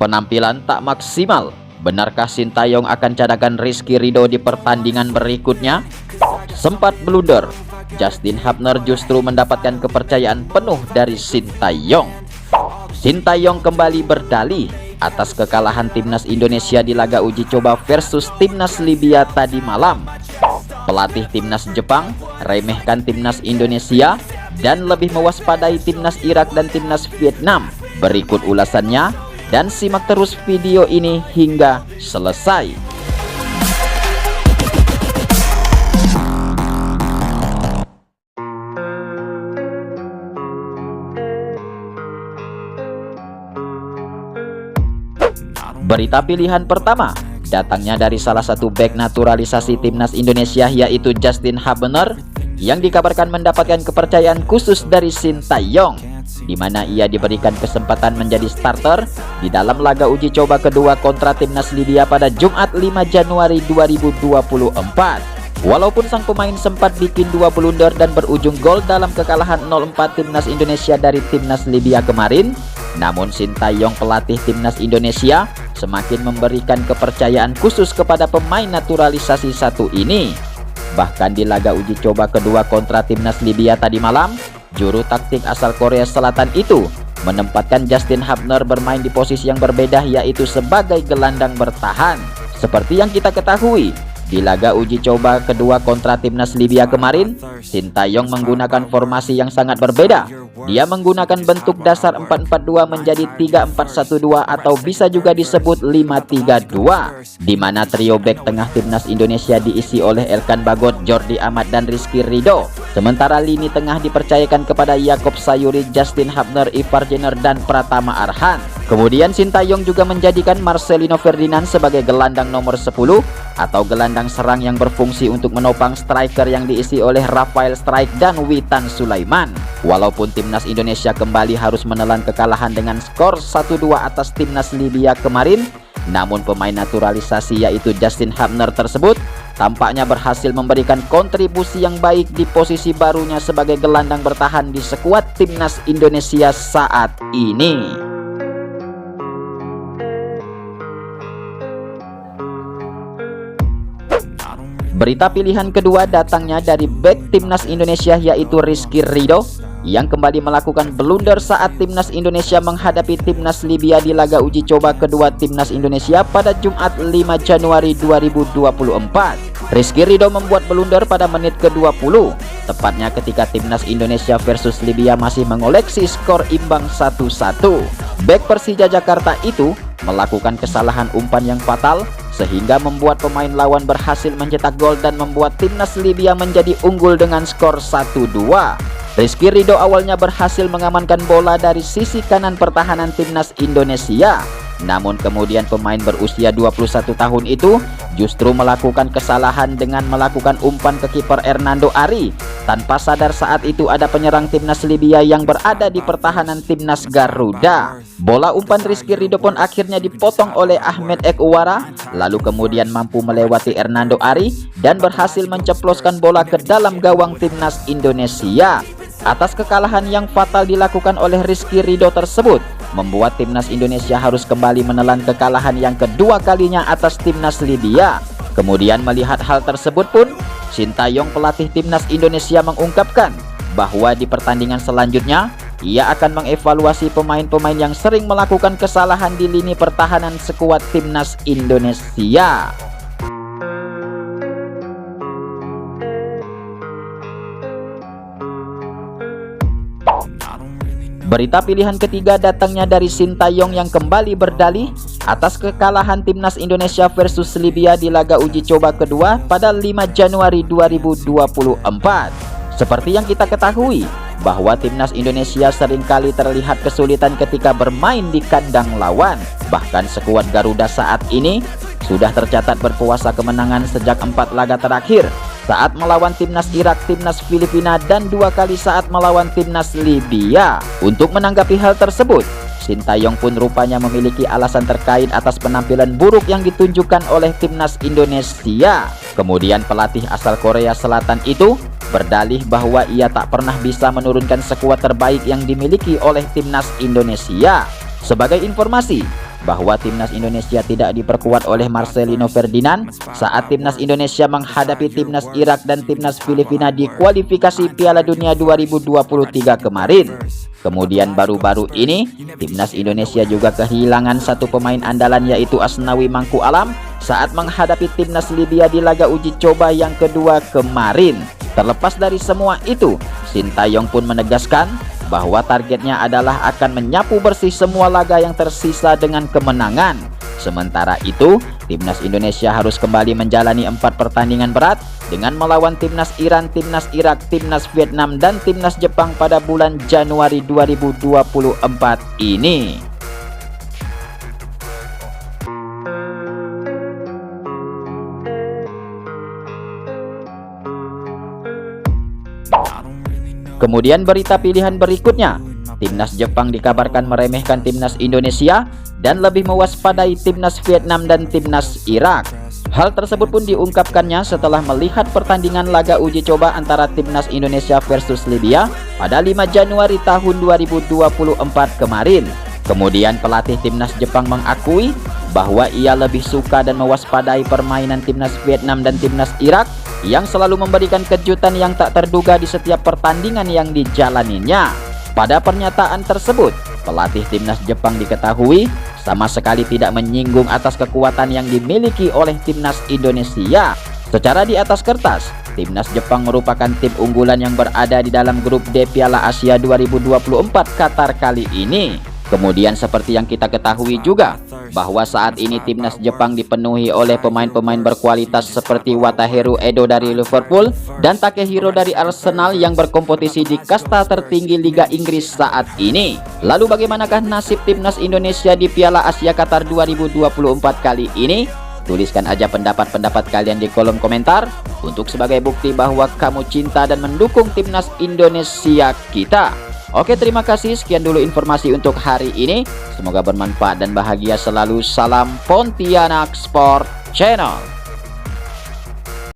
Penampilan tak maksimal. Benarkah Sintayong akan cadangan Rizky Ridho di pertandingan berikutnya? Sempat blunder, Justin Hubner justru mendapatkan kepercayaan penuh dari Sintayong. Sintayong kembali berdalih atas kekalahan timnas Indonesia di laga uji coba versus timnas Libya tadi malam. Pelatih timnas Jepang remehkan timnas Indonesia dan lebih mewaspadai timnas Irak dan timnas Vietnam. Berikut ulasannya dan simak terus video ini hingga selesai. Berita pilihan pertama datangnya dari salah satu bek naturalisasi timnas Indonesia, yaitu Justin Hubner, yang dikabarkan mendapatkan kepercayaan khusus dari Sintayong, di mana ia diberikan kesempatan menjadi starter di dalam laga uji coba kedua kontra timnas Libya pada Jumat 5 Januari 2024. Walaupun sang pemain sempat bikin 2 blunder dan berujung gol dalam kekalahan 0-4 timnas Indonesia dari timnas Libya kemarin, namun Sintayong pelatih timnas Indonesia semakin memberikan kepercayaan khusus kepada pemain naturalisasi satu ini. Bahkan di laga uji coba kedua kontra timnas Libya tadi malam, juru taktik asal Korea Selatan itu menempatkan Justin Hubner bermain di posisi yang berbeda, yaitu sebagai gelandang bertahan. Seperti yang kita ketahui, di laga uji coba kedua kontra timnas Libya kemarin, Sintayong menggunakan formasi yang sangat berbeda. Dia menggunakan bentuk dasar 4-4-2 menjadi 3-4-1-2 atau bisa juga disebut 5-3-2, di mana trio bek tengah timnas Indonesia diisi oleh Elkan Bagot, Jordi Amat, dan Rizky Ridho. Sementara lini tengah dipercayakan kepada Yaakob Sayuri, Justin Hubner, Ivar Jenner, dan Pratama Arhan. Kemudian Sintayong juga menjadikan Marcelino Ferdinand sebagai gelandang nomor 10 atau gelandang serang yang berfungsi untuk menopang striker yang diisi oleh Rafael Strike dan Witan Sulaiman. Walaupun timnas Indonesia kembali harus menelan kekalahan dengan skor 1-2 atas timnas Libya kemarin, namun pemain naturalisasi yaitu Justin Hubner tersebut tampaknya berhasil memberikan kontribusi yang baik di posisi barunya sebagai gelandang bertahan di skuad timnas Indonesia saat ini. Berita pilihan kedua datangnya dari bek timnas Indonesia, yaitu Rizky Ridho, yang kembali melakukan blunder saat timnas Indonesia menghadapi timnas Libya di laga uji coba kedua timnas Indonesia pada Jumat 5 Januari 2024. Rizky Ridho membuat blunder pada menit ke-20, tepatnya ketika timnas Indonesia versus Libya masih mengoleksi skor imbang 1-1. Bek Persija Jakarta itu melakukan kesalahan umpan yang fatal sehingga membuat pemain lawan berhasil mencetak gol dan membuat timnas Libya menjadi unggul dengan skor 1-2. Rizky Ridho awalnya berhasil mengamankan bola dari sisi kanan pertahanan timnas Indonesia. Namun kemudian pemain berusia 21 tahun itu justru melakukan kesalahan dengan melakukan umpan ke kiper Hernando Ari, tanpa sadar saat itu ada penyerang timnas Libya yang berada di pertahanan timnas Garuda. Bola umpan Rizky Ridho pun akhirnya dipotong oleh Ahmed Ekuwara, lalu kemudian mampu melewati Hernando Ari dan berhasil menceploskan bola ke dalam gawang timnas Indonesia. Atas kekalahan yang fatal dilakukan oleh Rizky Ridho tersebut, membuat timnas Indonesia harus kembali menelan kekalahan yang kedua kalinya atas timnas Libya. Kemudian melihat hal tersebut pun, Sintayong pelatih timnas Indonesia mengungkapkan bahwa di pertandingan selanjutnya ia akan mengevaluasi pemain-pemain yang sering melakukan kesalahan di lini pertahanan skuad timnas Indonesia. Berita pilihan ketiga datangnya dari Sintayong yang kembali berdalih atas kekalahan timnas Indonesia versus Libya di laga uji coba kedua pada 5 Januari 2024. Seperti yang kita ketahui bahwa timnas Indonesia seringkali terlihat kesulitan ketika bermain di kandang lawan. Bahkan skuad Garuda saat ini sudah tercatat berpuasa kemenangan sejak 4 laga terakhir, saat melawan timnas Irak, timnas Filipina, dan 2 kali saat melawan timnas Libya. Untuk menanggapi hal tersebut, Sintayong pun rupanya memiliki alasan terkait atas penampilan buruk yang ditunjukkan oleh timnas Indonesia. Kemudian pelatih asal Korea Selatan itu berdalih bahwa ia tak pernah bisa menurunkan skuad terbaik yang dimiliki oleh timnas Indonesia. Sebagai informasi, bahwa timnas Indonesia tidak diperkuat oleh Marcelino Ferdinand saat timnas Indonesia menghadapi timnas Irak dan timnas Filipina di kualifikasi Piala Dunia 2023 kemarin. Kemudian baru-baru ini timnas Indonesia juga kehilangan satu pemain andalan, yaitu Asnawi Mangku Alam saat menghadapi timnas Libya di laga uji coba yang kedua kemarin. Terlepas dari semua itu, Sintayong pun menegaskan bahwa targetnya adalah akan menyapu bersih semua laga yang tersisa dengan kemenangan. Sementara itu, timnas Indonesia harus kembali menjalani 4 pertandingan berat dengan melawan timnas Iran, timnas Irak, timnas Vietnam, dan timnas Jepang pada bulan Januari 2024 ini. Kemudian berita pilihan berikutnya, timnas Jepang dikabarkan meremehkan timnas Indonesia dan lebih mewaspadai timnas Vietnam dan timnas Irak. Hal tersebut pun diungkapkannya setelah melihat pertandingan laga uji coba antara timnas Indonesia versus Libya pada 5 Januari tahun 2024 kemarin. Kemudian pelatih timnas Jepang mengakui bahwa ia lebih suka dan mewaspadai permainan timnas Vietnam dan timnas Irak yang selalu memberikan kejutan yang tak terduga di setiap pertandingan yang dijalaninya. Pada pernyataan tersebut, pelatih timnas Jepang diketahui sama sekali tidak menyinggung atas kekuatan yang dimiliki oleh timnas Indonesia. Secara di atas kertas, timnas Jepang merupakan tim unggulan yang berada di dalam grup D Piala Asia 2024 Qatar kali ini. Kemudian seperti yang kita ketahui juga bahwa saat ini timnas Jepang dipenuhi oleh pemain-pemain berkualitas seperti Wataru Endo dari Liverpool dan Takehiro dari Arsenal yang berkompetisi di kasta tertinggi Liga Inggris saat ini. Lalu bagaimanakah nasib timnas Indonesia di Piala Asia Qatar 2024 kali ini? Tuliskan aja pendapat-pendapat kalian di kolom komentar untuk sebagai bukti bahwa kamu cinta dan mendukung timnas Indonesia kita. Oke, terima kasih. Sekian dulu informasi untuk hari ini. Semoga bermanfaat dan bahagia selalu. Salam Pontianak Sport Channel.